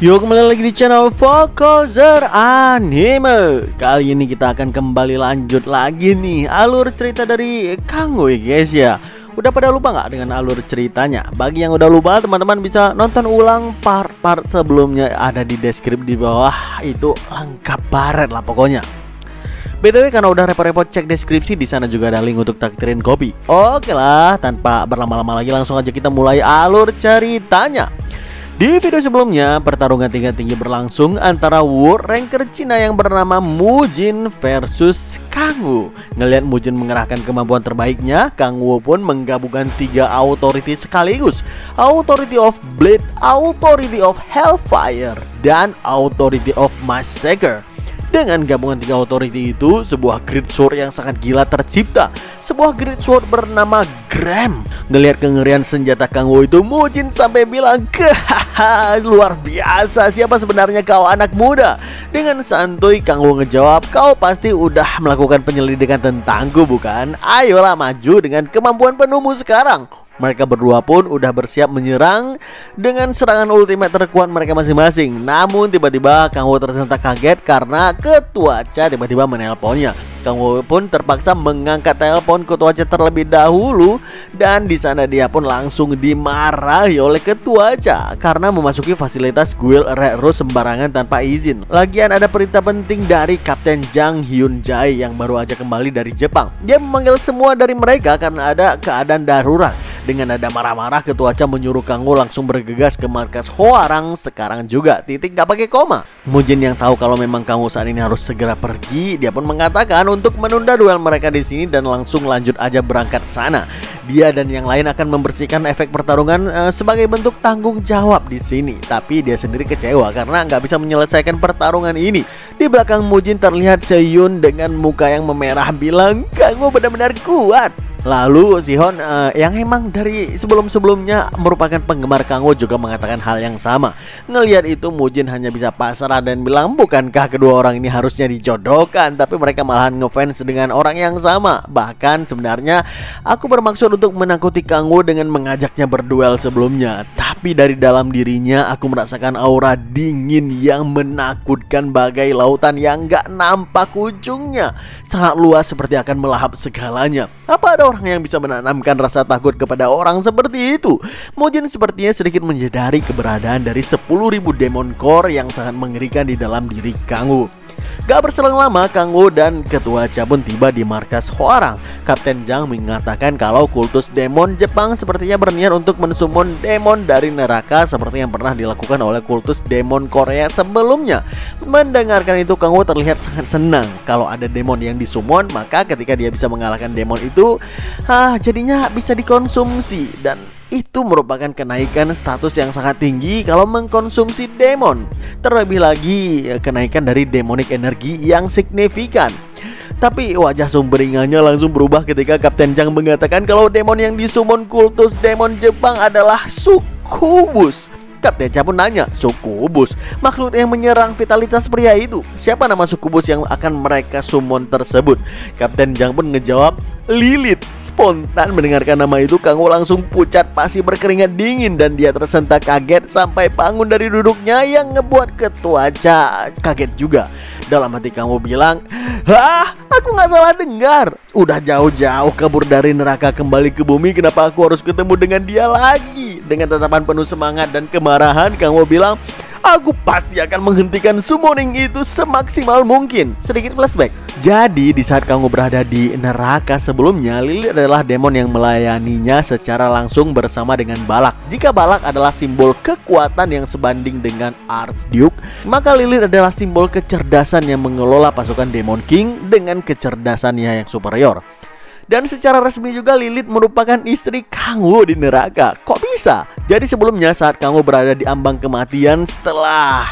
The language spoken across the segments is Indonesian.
Yuk kembali lagi di channel Fokuser Anime. Kali ini kita akan kembali lanjut lagi nih alur cerita dari Kanggo ya guys ya. Udah pada lupa nggak dengan alur ceritanya? Bagi yang udah lupa, teman-teman bisa nonton ulang part-part sebelumnya, ada di deskripsi di bawah. Itu lengkap baret lah pokoknya. BTW karena udah repot-repot cek deskripsi, di sana juga ada link untuk traktirin kopi. Oke lah, tanpa berlama-lama lagi langsung aja kita mulai alur ceritanya. Di video sebelumnya, pertarungan tingkat tinggi berlangsung antara World Ranker Cina yang bernama Mujin versus Kanggo. Ngelihat Mujin mengerahkan kemampuan terbaiknya, Kanggo pun menggabungkan 3 authority sekaligus: Authority of Blade, Authority of Hellfire, dan Authority of Massacre. Dengan gabungan 3 authority itu, sebuah Great Sword yang sangat gila tercipta. Sebuah Great Sword bernama Gram. Ngelihat kengerian senjata Kanggo itu, Mujin sampai bilang, "Hahaha, luar biasa, siapa sebenarnya kau anak muda?" Dengan santuy Kanggo ngejawab, "Kau pasti udah melakukan penyelidikan tentangku bukan? Ayolah maju dengan kemampuan penuhmu sekarang." Mereka berdua pun udah bersiap menyerang dengan serangan ultimate terkuat mereka masing-masing. Namun tiba-tiba Kanggo tersentak kaget karena Ketua Cha tiba-tiba menelponnya. Kanggo pun terpaksa mengangkat telepon Ketua Cha terlebih dahulu, dan di sana dia pun langsung dimarahi oleh Ketua Cha karena memasuki fasilitas guild Red Rose sembarangan tanpa izin. Lagian ada perintah penting dari Kapten Jang Hyun Jae yang baru aja kembali dari Jepang. Dia memanggil semua dari mereka karena ada keadaan darurat. Dengan nada marah-marah, Ketua Cha menyuruh Kanggo langsung bergegas ke markas Hwoarang sekarang juga. Titik gak pakai koma. Mujin yang tahu kalau memang Kanggo saat ini harus segera pergi, dia pun mengatakan untuk menunda duel mereka di sini dan langsung lanjut aja berangkat sana. Dia dan yang lain akan membersihkan efek pertarungan sebagai bentuk tanggung jawab di sini. Tapi dia sendiri kecewa karena nggak bisa menyelesaikan pertarungan ini. Di belakang Mujin terlihat Seyun dengan muka yang memerah bilang, "Kanggo benar-benar kuat." Lalu Sihon yang emang dari sebelum-sebelumnya merupakan penggemar Kanggo juga mengatakan hal yang sama. Ngelihat itu Mujin hanya bisa pasrah dan bilang, bukankah kedua orang ini harusnya dijodohkan? Tapi mereka malahan ngefans dengan orang yang sama. Bahkan sebenarnya aku bermaksud untuk menakuti Kanggo dengan mengajaknya berduel sebelumnya. Tapi dari dalam dirinya aku merasakan aura dingin yang menakutkan bagai lautan yang gak nampak ujungnya. Sangat luas seperti akan melahap segalanya. Apa ada orang yang bisa menanamkan rasa takut kepada orang seperti itu? Mujin sepertinya sedikit menyadari keberadaan dari 10.000 Demon Core yang sangat mengerikan di dalam diri Kanggo. Gak berselang lama, Kanggo dan Ketua Cha pun tiba di markas Hwoarang. Kapten Jang mengatakan kalau kultus demon Jepang sepertinya berniat untuk mensummon demon dari neraka seperti yang pernah dilakukan oleh kultus demon Korea sebelumnya. Mendengarkan itu, Kanggo terlihat sangat senang. Kalau ada demon yang disummon, maka ketika dia bisa mengalahkan demon itu, jadinya bisa dikonsumsi. Dan itu merupakan kenaikan status yang sangat tinggi kalau mengkonsumsi demon. Terlebih lagi kenaikan dari demonic energi yang signifikan. Tapi wajah sumberingahnya langsung berubah ketika Kapten Jang mengatakan kalau demon yang disummon kultus demon Jepang adalah Sukubus. Kapten Cha pun nanya, "Sukubus? Makhluk yang menyerang vitalitas pria itu? Siapa nama Sukubus yang akan mereka summon tersebut?" Kapten Jang pun ngejawab, "Lilith." Spontan mendengarkan nama itu, Kanggo langsung pucat pasi berkeringat dingin dan dia tersentak kaget sampai bangun dari duduknya yang ngebuat Ketua Cha kaget juga. Dalam hati Kanggo bilang, aku gak salah dengar. Udah jauh-jauh kabur dari neraka kembali ke bumi, kenapa aku harus ketemu dengan dia lagi?" Dengan tatapan penuh semangat dan kemarahan, Kanggo bilang, "Aku pasti akan menghentikan summoning itu semaksimal mungkin." Sedikit flashback. Jadi di saat Kanggo berada di neraka sebelumnya, Lilith adalah demon yang melayaninya secara langsung bersama dengan Balak. Jika Balak adalah simbol kekuatan yang sebanding dengan Archduke, maka Lilith adalah simbol kecerdasan yang mengelola pasukan Demon King dengan kecerdasannya yang superior. Dan secara resmi juga Lilith merupakan istri Kanggo di neraka. Kok bisa? Jadi sebelumnya saat Kanggo berada di ambang kematian setelah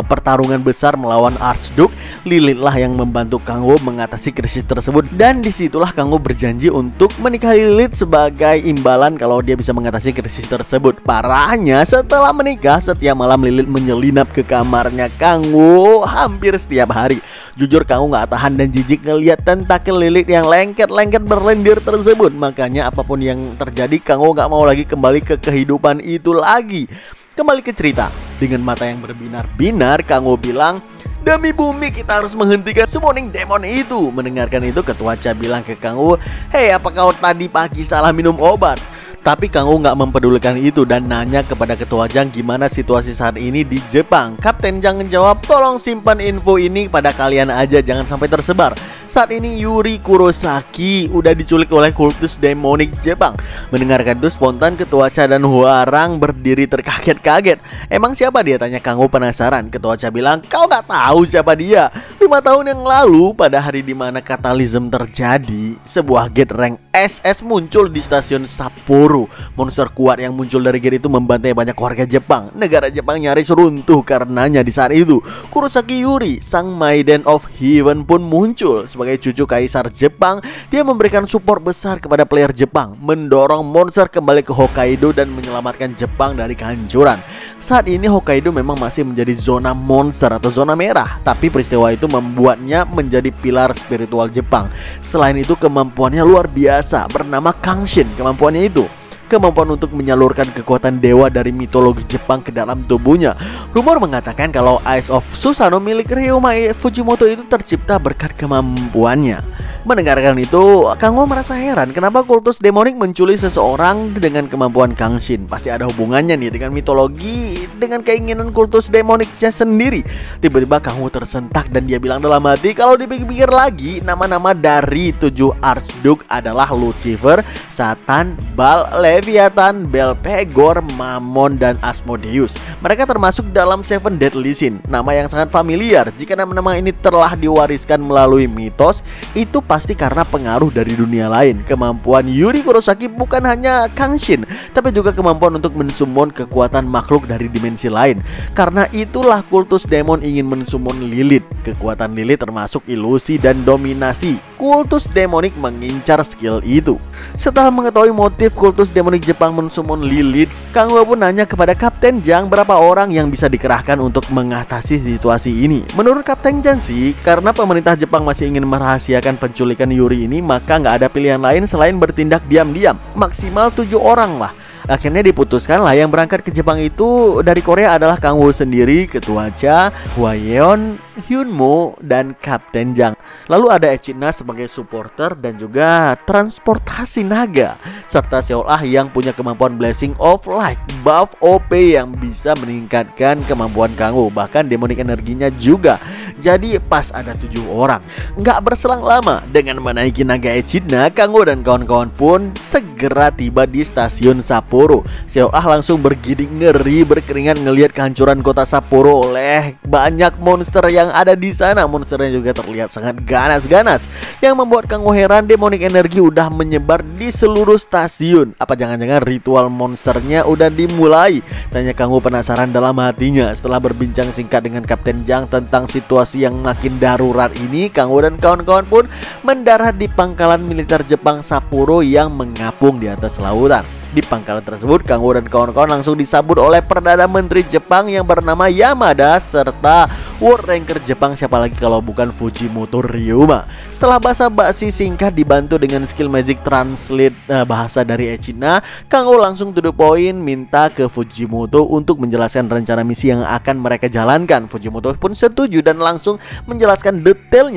pertarungan besar melawan Archduke, Lilith lah yang membantu Kanggo mengatasi krisis tersebut. Dan disitulah Kanggo berjanji untuk menikahi Lilith sebagai imbalan kalau dia bisa mengatasi krisis tersebut. Parahnya setelah menikah, setiap malam Lilith menyelinap ke kamarnya Kanggo hampir setiap hari. Jujur Kanggo gak tahan dan jijik ngeliat tentakel Lilith yang lengket-lengket berlendir tersebut. Makanya apapun yang terjadi, Kanggo gak mau lagi kembali ke kehidupan itu lagi. Kembali ke cerita. Dengan mata yang berbinar-binar, Kang Wo bilang, "Demi bumi kita harus menghentikan summoning demon itu." Mendengarkan itu ketua Cha bilang ke Kang Wo, "Hei, apa kau tadi pagi salah minum obat?" Tapi Kang Wo nggak mempedulikan itu dan nanya kepada ketua Jang gimana situasi saat ini di Jepang. Kapten Jang menjawab, "Tolong simpan info ini pada kalian aja, jangan sampai tersebar. Saat ini Yuri Kurosaki udah diculik oleh kultus demonik Jepang." Mendengarkan itu spontan ketua Cha dan Hwarang berdiri terkaget-kaget. "Emang siapa dia?" tanya Kang Wo penasaran. Ketua Cha bilang, "Kau nggak tahu siapa dia? 5 tahun yang lalu pada hari dimana katalisme terjadi, sebuah gate rank SS muncul di stasiun Sapporo. Monster kuat yang muncul dari gate itu membantai banyak warga Jepang. Negara Jepang nyaris runtuh karenanya di saat itu. Kurosaki Yuri, sang Maiden of Heaven pun muncul. Sebagai cucu kaisar Jepang, dia memberikan support besar kepada player Jepang, mendorong monster kembali ke Hokkaido dan menyelamatkan Jepang dari kehancuran. Saat ini Hokkaido memang masih menjadi zona monster atau zona merah, tapi peristiwa itu membuatnya menjadi pilar spiritual Jepang. Selain itu kemampuannya luar biasa, bernama Kangshin. Kemampuannya itu kemampuan untuk menyalurkan kekuatan dewa dari mitologi Jepang ke dalam tubuhnya. Rumor mengatakan kalau Eyes of Susanoo milik Ryoma Fujimoto itu tercipta berkat kemampuannya. Mendengarkan itu, Kang Wo merasa heran kenapa kultus demonik menculik seseorang dengan kemampuan Kangshin. Pasti ada hubungannya nih dengan mitologi, dengan keinginan kultus demoniknya sendiri. Tiba-tiba Kang Wo tersentak dan dia bilang dalam hati, kalau dipikir-pikir lagi, nama-nama dari 7 Archduke adalah Lucifer, Satan, Baal, Leviathan, Belphegor, Mammon, dan Asmodeus. Mereka termasuk dalam Seven Deadly Sin, nama yang sangat familiar. Jika nama-nama ini telah diwariskan melalui mitos, itu pasti karena pengaruh dari dunia lain. Kemampuan Yuri Kurosaki bukan hanya Kangshin, tapi juga kemampuan untuk mensummon kekuatan makhluk dari dimensi lain. Karena itulah kultus demon ingin mensummon Lilith. Kekuatan Lilith termasuk ilusi dan dominasi. Kultus demonik mengincar skill itu. Setelah mengetahui motif kultus demonik Jepang mensummon Lilith, Kang Wo pun nanya kepada Kapten Jang berapa orang yang bisa dikerahkan untuk mengatasi situasi ini. Menurut Kapten Jang sih, karena pemerintah Jepang masih ingin merahasiakan penculikan Yuri ini, maka nggak ada pilihan lain selain bertindak diam-diam. Maksimal 7 orang lah. Akhirnya diputuskan lah yang berangkat ke Jepang itu dari Korea adalah Kang Wo sendiri, Ketua Cha, Hwayeon, Hyunmo, dan Kapten Jang. Lalu ada Echidna sebagai supporter dan juga transportasi naga, serta Seol Ah yang punya kemampuan Blessing of Light, buff OP yang bisa meningkatkan kemampuan Kang Wo. Bahkan demonic energinya juga. Jadi pas ada 7 orang. Nggak berselang lama, dengan menaiki naga Echidna, Kang Wo dan kawan-kawan pun segera tiba di stasiun Sapporo. Seol Ah langsung bergidik ngeri berkeringat ngelihat kehancuran kota Sapporo oleh banyak monster yang ada di sana. Monsternya juga terlihat sangat ganas-ganas, yang membuat Kang Wo heran. Demonic energi udah menyebar di seluruh stasiun. Apa jangan-jangan ritual monsternya udah dimulai? Tanya Kang Wo penasaran dalam hatinya. Setelah berbincang singkat dengan Kapten Jang tentang situasi yang makin darurat ini, Kang Wo dan kawan-kawan pun mendarat di pangkalan militer Jepang Sapporo yang mengapung di atas lautan. Di pangkalan tersebut, Kang Wo dan kawan-kawan langsung disambut oleh Perdana Menteri Jepang yang bernama Yamada serta World Ranker Jepang, siapa lagi kalau bukan Fujimoto Ryoma. Setelah basa-basi singkat dibantu dengan skill magic translate bahasa dari Echidna, Kang Wo langsung to the point minta ke Fujimoto untuk menjelaskan rencana misi yang akan mereka jalankan. Fujimoto pun setuju dan langsung menjelaskan detail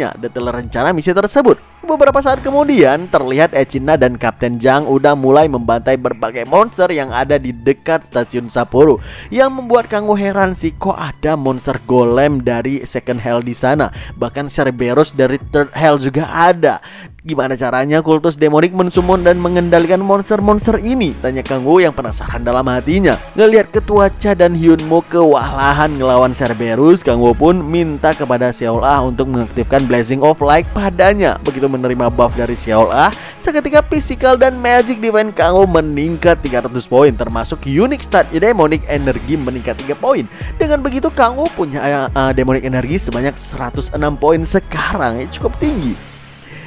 rencana misi tersebut. Beberapa saat kemudian terlihat Echidna dan Kapten Jang udah mulai membantai berbagai monster yang ada di dekat stasiun Sapporo, yang membuat Kang Wo heran sih, kok ada monster golem dari Second Hell di sana. Bahkan Cerberus dari Third Hell juga ada. Gimana caranya kultus demonik mensummon dan mengendalikan monster-monster ini? Tanya Kang Wo yang penasaran dalam hatinya. Ngelihat Ketua Cha dan Hyunmo kewalahan ngelawan Cerberus, Kang Wo pun minta kepada Seol Ah untuk mengaktifkan Blessing of Light padanya. Begitu menerima buff dari Seol Ah, seketika physical dan magic defense Kang Wo meningkat 300 poin, termasuk unique stat demonic energi meningkat 3 poin. Dengan begitu Kang Wo punya demonic energi sebanyak 106 poin sekarang, cukup tinggi.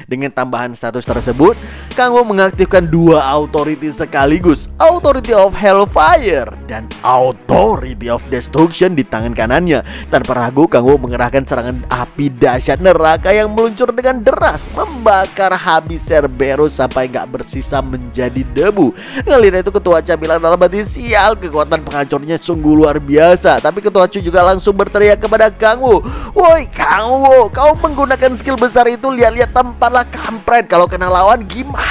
Dengan tambahan status tersebut, Kang Wo mengaktifkan dua authority sekaligus, Authority of Hellfire dan Authority of Destruction di tangan kanannya. Tanpa ragu Kang Wo mengerahkan serangan api dahsyat neraka yang meluncur dengan deras, membakar habis Cerberus sampai gak bersisa menjadi debu. Ngelihat itu Ketua Cha bilang dalam hati, sial, kekuatan penghancurnya sungguh luar biasa. Tapi Ketua Chu juga langsung berteriak kepada Kang Wo, woi Kang Wo, kau menggunakan skill besar itu, lihat-lihat tempatlah kampret, kalau kena lawan gimana?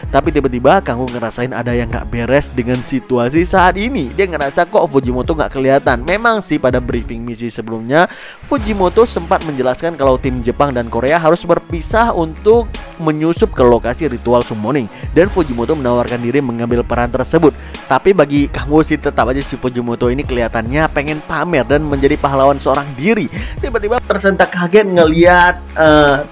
Tapi tiba-tiba Kang Wo ngerasain ada yang gak beres dengan situasi saat ini. Dia ngerasa kok Fujimoto gak kelihatan. Memang sih pada briefing misi sebelumnya Fujimoto sempat menjelaskan kalau tim Jepang dan Korea harus berpisah untuk menyusup ke lokasi ritual summoning, dan Fujimoto menawarkan diri mengambil peran tersebut. Tapi bagi Kang Wo sih tetap aja si Fujimoto ini kelihatannya pengen pamer dan menjadi pahlawan seorang diri. Tiba-tiba tersentak kaget ngeliat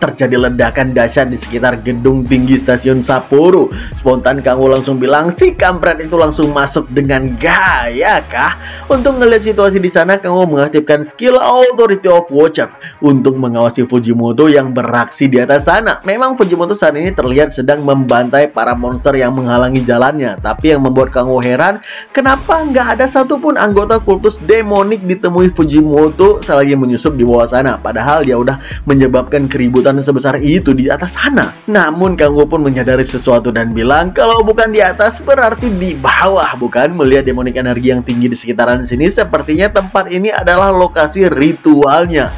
terjadi ledakan dahsyat di sekitar gedung tinggi stasiun Sapporo. Spontan Kang Wo langsung bilang, si kampret itu langsung masuk dengan gaya kah? Untuk ngeliat situasi di sana, Kang Wo mengaktifkan skill Authority of Watcher untuk mengawasi Fujimoto yang beraksi di atas sana. Memang Fujimoto saat ini terlihat sedang membantai para monster yang menghalangi jalannya. Tapi yang membuat Kang Wo heran, kenapa nggak ada satupun anggota kultus demonik ditemui Fujimoto selagi menyusup di bawah sana. Padahal dia udah menyebabkan keributan sebesar itu di atas sana. Namun Kang Wo pun menyadari sesuatu dan bilang, kalau bukan di atas berarti di bawah, bukan? Melihat demonik energi yang tinggi di sekitaran sini, sepertinya tempat ini adalah lokasi ritualnya.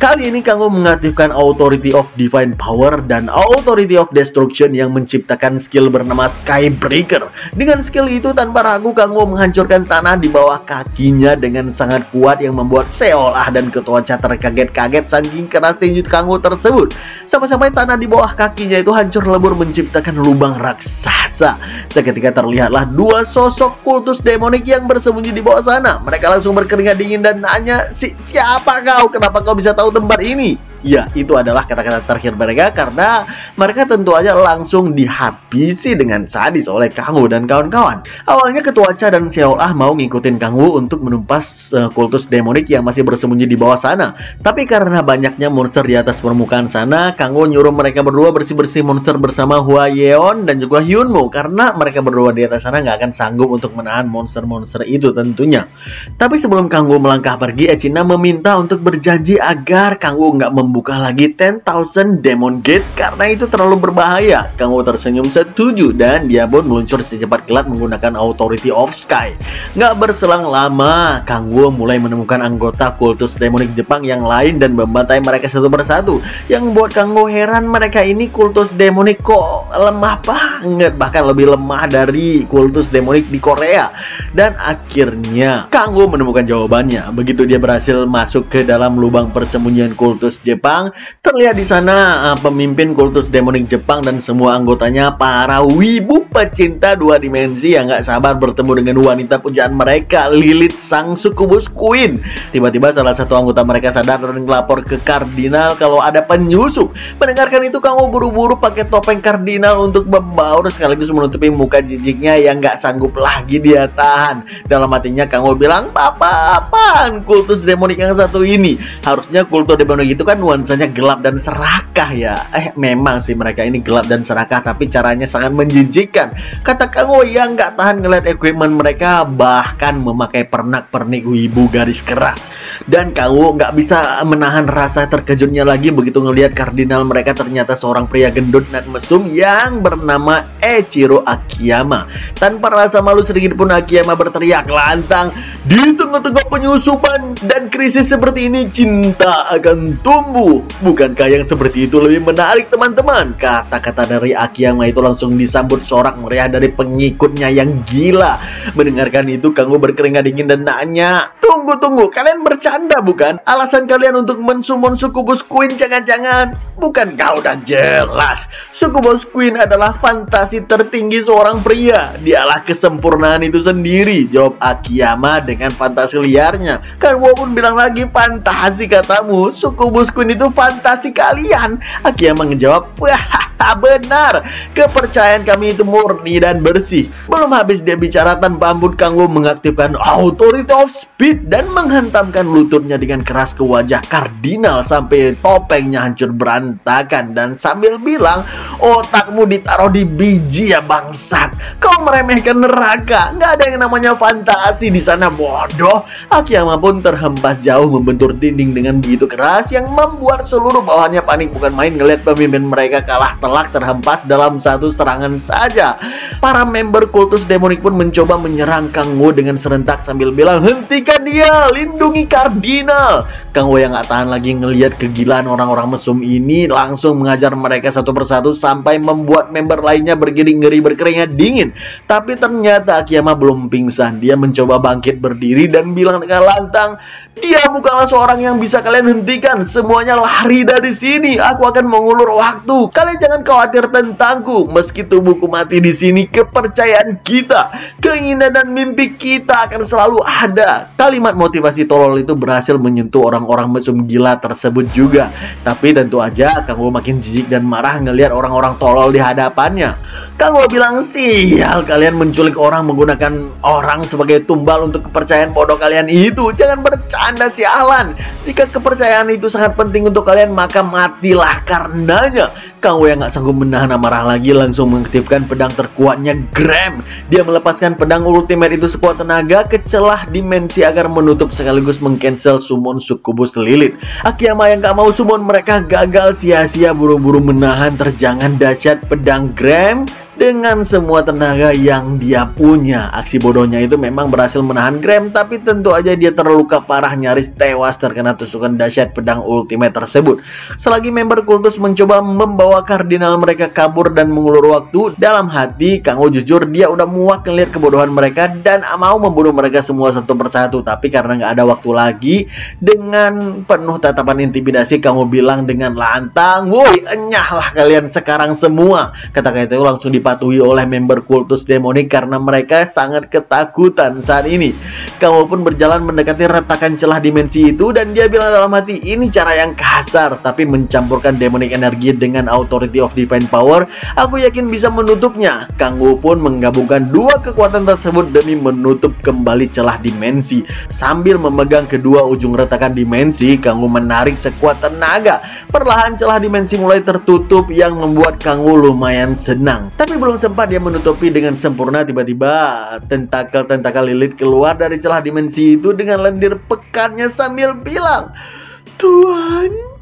Kali ini Kang Wo mengaktifkan Authority of Divine Power dan Authority of Destruction yang menciptakan skill bernama Skybreaker. Dengan skill itu tanpa ragu Kang Wo menghancurkan tanah di bawah kakinya dengan sangat kuat yang membuat Seolah dan Ketua Cha terkaget-kaget saking keras tinju Kang Wo tersebut. Sampai-sampai tanah di bawah kakinya itu hancur lebur menciptakan lubang raksasa. Seketika terlihatlah dua sosok kultus demonik yang bersembunyi di bawah sana. Mereka langsung berkeringat dingin dan nanya, siapa kau? Kenapa kau bisa tahu tempat ini? Ya, itu adalah kata-kata terakhir mereka karena mereka tentu aja langsung dihabisi dengan sadis oleh Kang Wo dan kawan-kawan. Awalnya Ketua Cha dan Seolah mau ngikutin Kang Wo untuk menumpas kultus demonik yang masih bersembunyi di bawah sana. Tapi karena banyaknya monster di atas permukaan sana, Kang Wo nyuruh mereka berdua bersih-bersih monster bersama Hua Yeon dan juga Hyunmo, karena mereka berdua di atas sana nggak akan sanggup untuk menahan monster-monster itu tentunya. Tapi sebelum Kang Wo melangkah pergi, Echina meminta untuk berjanji agar Kang Wo nggak membuka lagi 10,000 Demon Gate karena itu terlalu berbahaya. Kang Wo tersenyum setuju dan dia pun meluncur secepat kilat menggunakan Authority of Sky. Nggak berselang lama, Kang Wo mulai menemukan anggota kultus demonik Jepang yang lain dan membantai mereka satu persatu. Yang membuat Kang Wo heran, mereka ini kultus demonik kok lemah banget, bahkan lebih lemah dari kultus demonik di Korea. Dan akhirnya Kang Wo menemukan jawabannya. Begitu dia berhasil masuk ke dalam lubang persembunyian kultus Jepang, terlihat di sana pemimpin kultus demonik Jepang dan semua anggotanya para wibu pecinta dua dimensi yang gak sabar bertemu dengan wanita pujaan mereka, Lilith sang Succubus Queen. Tiba-tiba salah satu anggota mereka sadar dan melapor ke Kardinal kalau ada penyusup. Mendengarkan itu Kang Wo buru-buru pakai topeng Kardinal untuk membaur sekaligus menutupi muka jijiknya yang gak sanggup lagi dia tahan. Dalam hatinya Kang Wo bilang, apaan kultus demonik yang satu ini? Harusnya kultus demonik itu kan nuansanya gelap dan serakah ya. Memang sih mereka ini gelap dan serakah, tapi caranya sangat menjijikkan. Kata Kang Wo yang nggak tahan ngeliat equipment mereka, bahkan memakai pernak-pernik wibu garis keras. Dan Kang Wo nggak bisa menahan rasa terkejutnya lagi begitu ngelihat kardinal mereka ternyata seorang pria gendut dan mesum yang bernama Eiichiro Akiyama. Tanpa rasa malu sedikit pun Akiyama berteriak lantang, di tengah-tengah penyusupan dan krisis seperti ini cinta akan tumbuh. Bukankah yang seperti itu lebih menarik teman-teman? Kata-kata dari Akiyama itu langsung disambut sorak meriah dari pengikutnya yang gila. Mendengarkan itu Kang Wo berkeringat dingin dan nanya, tunggu, kalian bercanda bukan? Alasan kalian untuk mensummon Succubus Queen jangan-jangan? Bukankah udah jelas Succubus Queen adalah fantasi tertinggi seorang pria. Dialah kesempurnaan itu sendiri, jawab Akiyama dengan fantasi liarnya. Kang Wo pun bilang lagi, fantasi katamu, Succubus Queen itu fantasi kalian. Akiyama ngejawab, wah benar, kepercayaan kami itu murni dan bersih. Belum habis dia bicara tanpa ampun Kang Wo mengaktifkan Authority of Speed bangkit dan menghantamkan lututnya dengan keras ke wajah kardinal sampai topengnya hancur berantakan dan sambil bilang, "Otakmu ditaruh di biji ya bangsat. Kau meremehkan neraka. Nggak ada yang namanya fantasi di sana, bodoh." Akiyama pun terhempas jauh membentur dinding dengan begitu keras yang membuat seluruh bawahannya panik bukan main ngelihat pemimpin mereka kalah telak terhempas dalam satu serangan saja. Para member kultus demonik pun mencoba menyerang Kang Wo dengan serentak sambil bilang, "Hentikan dia, lindungi kardinal." Kang Wo yang gak tahan lagi ngelihat kegilaan orang-orang mesum ini langsung mengajar mereka satu persatu sampai membuat member lainnya bergiring ngeri berkeringat dingin. Tapi ternyata Akiyama belum pingsan. Dia mencoba bangkit berdiri dan bilang dengan lantang, "Dia bukanlah seorang yang bisa kalian hentikan. Semuanya lari dari sini. Aku akan mengulur waktu. Kalian jangan khawatir tentangku. Meski tubuhku mati di sini, kepercayaan kita, keinginan dan mimpi kita akan selalu ada." Kalimat motivasi tolol itu berhasil menyentuh orang-orang mesum gila tersebut juga. Tapi tentu aja Kang Wo makin jijik dan marah ngelihat orang-orang tolol di hadapannya. Kang Wo bilang, "Sial, kalian menculik orang menggunakan orang sebagai tumbal untuk kepercayaan bodoh kalian itu. Jangan bercanda, sialan. Jika kepercayaan itu sangat penting untuk kalian, maka matilah karenanya." Kang Wo yang gak sanggup menahan amarah lagi langsung mengaktifkan pedang terkuatnya Gram. Dia melepaskan pedang ultimate itu sekuat tenaga ke celah dimensi agar menutup sekaligus mengcancel summon Sukubus Lilit. Akiyama yang gak mau summon mereka gagal sia-sia buru-buru menahan terjangan dahsyat pedang Gram dengan semua tenaga yang dia punya. Aksi bodohnya itu memang berhasil menahan Gram, tapi tentu aja dia terluka parah nyaris tewas terkena tusukan dahsyat pedang ultimate tersebut. Selagi member kultus mencoba membawa kardinal mereka kabur dan mengulur waktu, dalam hati Kang Wo jujur dia udah muak ngeliat kebodohan mereka dan mau membunuh mereka semua satu persatu. Tapi karena nggak ada waktu lagi, dengan penuh tatapan intimidasi Kang Wo bilang dengan lantang, "Woi, enyahlah kalian sekarang semua." Kata-kata itu langsung dipatuhi oleh member kultus demonik karena mereka sangat ketakutan saat ini. Kang Wo pun berjalan mendekati retakan celah dimensi itu dan dia bilang dalam hati, "Ini cara yang kasar, tapi mencampurkan demonic energi dengan authority of divine power, aku yakin bisa menutupnya." Kang Wo pun menggabungkan dua kekuatan tersebut demi menutup kembali celah dimensi. Sambil memegang kedua ujung retakan dimensi, Kang Wo menarik sekuat tenaga. Perlahan celah dimensi mulai tertutup yang membuat Kang Wo lumayan senang. Tapi belum sempat dia menutupi dengan sempurna, tiba-tiba tentakel-tentakel Lilit keluar dari celah dimensi itu dengan lendir pekannya sambil bilang,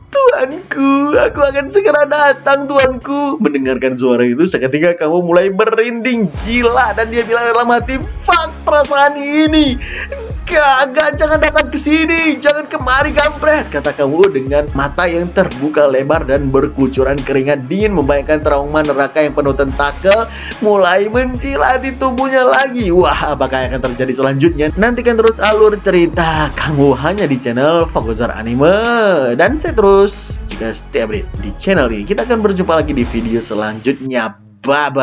Tuanku, aku akan segera datang, Tuanku." Mendengarkan suara itu, seketika kamu mulai berinding gila dan dia bilang dalam hati, "Fuck perasaan ini. Gak, jangan datang ke sini, jangan kemari kampret," kata kamu dengan mata yang terbuka lebar dan berkucuran keringat dingin membayangkan trauma neraka yang penuh tentakel mulai mencilat di tubuhnya lagi. Wah, apakah yang akan terjadi selanjutnya? Nantikan terus alur cerita Kang Wo hanya di channel Fokuser Anime. Dan saya terus juga stay update di channel ini. Kita akan berjumpa lagi di video selanjutnya. Bye bye.